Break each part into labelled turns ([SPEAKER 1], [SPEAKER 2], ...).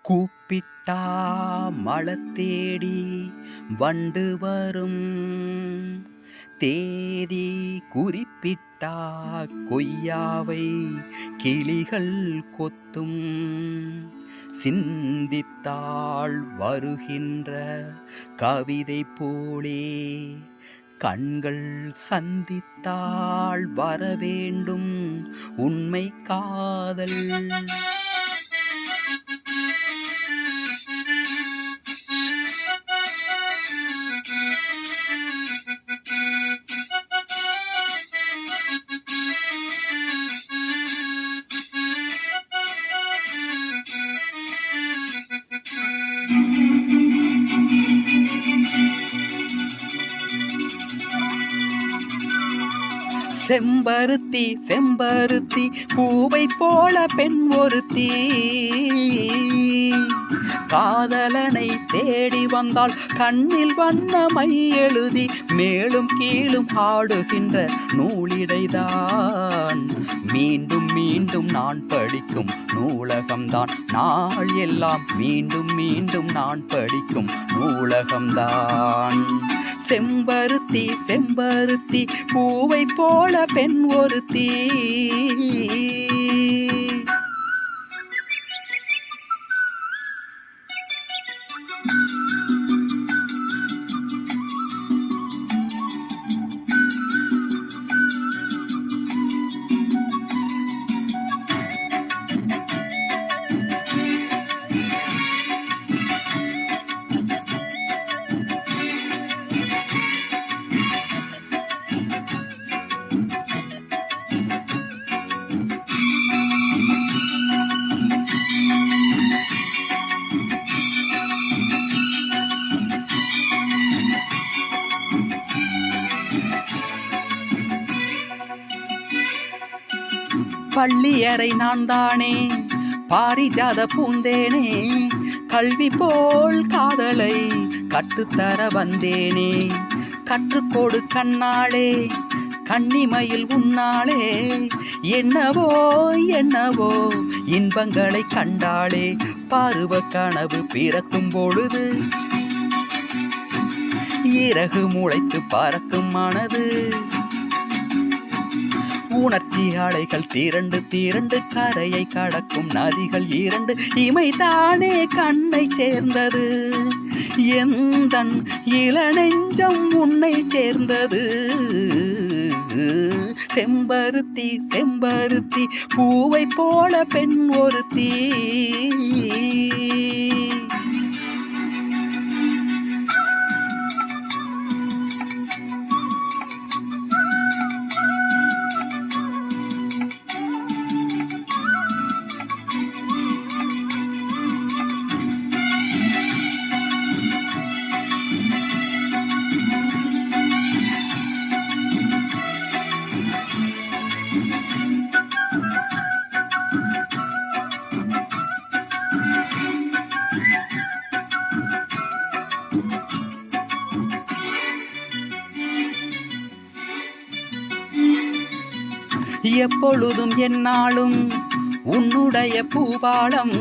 [SPEAKER 1] கூப்பிட்டா மலர் தேடி வண்டு வரும். தேதி குறிப்பிட்டா கொய்யாவை கிளிகள் கொத்தும். சிந்தித்தாள் வருகின்ற கவிதை போலே கண்கள் சந்தித்தாள் வரவேண்டும் உண்மை காதல். செம்பருத்தி செம்பருத்தி பூவை போல பெண் ஒருத்தி காதலனை தேடி வந்தால் கண்ணில் வண்ணமை எழுதி மேலும் கீழும் ஆடுகின்ற நூலிடைதான். மீண்டும் மீண்டும் நான் படிக்கும் நூலகம்தான் நாள் எல்லாம். மீண்டும் மீண்டும் நான் படிக்கும் நூலகம்தான். செம்பருத்தி செம்பருத்தி பூவை போல பெண் ஒருத்தி. பள்ளியறை நான் தானே பாரிஜாத பூந்தேனே. கல்வி போல் காதலை கற்றுத்தர வந்தேனே. கற்றுக்கொடு கண்ணாளே கன்னிமயில் உன்னாளே. என்னவோ என்னவோ இன்பங்களை கண்டாளே. பருவ கனவு பிறக்கும் பொழுது இறகு முளைத்து பறக்கும் மனது. உணர்ச்சி அலைகள் திரண்டு திரண்டு கரையை கடக்கும் நதிகள் இரண்டு. இமைதானே கண்ணை சேர்ந்தது எந்தன் இளநெஞ்சம் உன்னை சேர்ந்தது. செம்பருத்தி செம்பருத்தி பூவை போல பெண் ஒருத்தி. எப்பொழுதும் என்னாலும் உன்னுடைய பூபாலம்.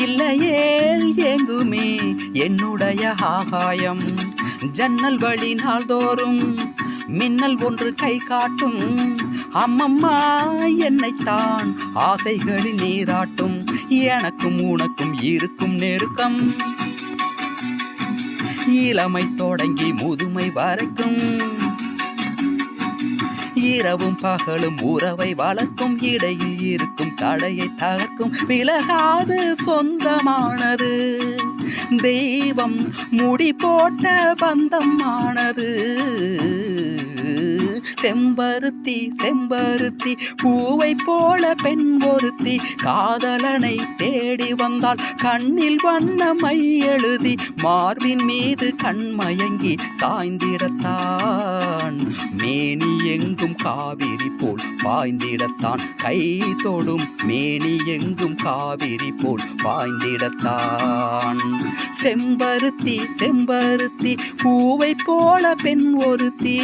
[SPEAKER 1] இல்லையேல் எங்குமே என்னுடைய ஆகாயம். ஜன்னல் வழி நாள்தோறும் மின்னல் ஒன்று கை காட்டும். அம்மம்மா என்னைத்தான் ஆசைகளில் நீராட்டும். எனக்கும் உனக்கும் இருக்கும் நெருக்கம் இளமை தொடங்கி முதுமை வரைக்கும். இரவும் பகலும் உறவை வளர்க்கும். இடையில் இருக்கும் தடையை தகர்க்கும். விலகாது சொந்தமானது தெய்வம் முடி போட்ட பந்தமானது. செம்பருத்தி செம்பருத்தி பூவை போல பெண் ஒருத்தி காதலனை தேடி வந்தால் கண்ணில் வண்ணமை எழுதி மார்பின் மீது கண்மயங்கி சாய்ந்திடத்தான். மேனி எங்கும் காவிரி போல் பாய்ந்திடத்தான். கை தொடும் மேனி எங்கும் காவிரி போல் பாய்ந்திடத்தான். செம்பருத்தி செம்பருத்தி பூவை போல பெண் ஒருத்தி.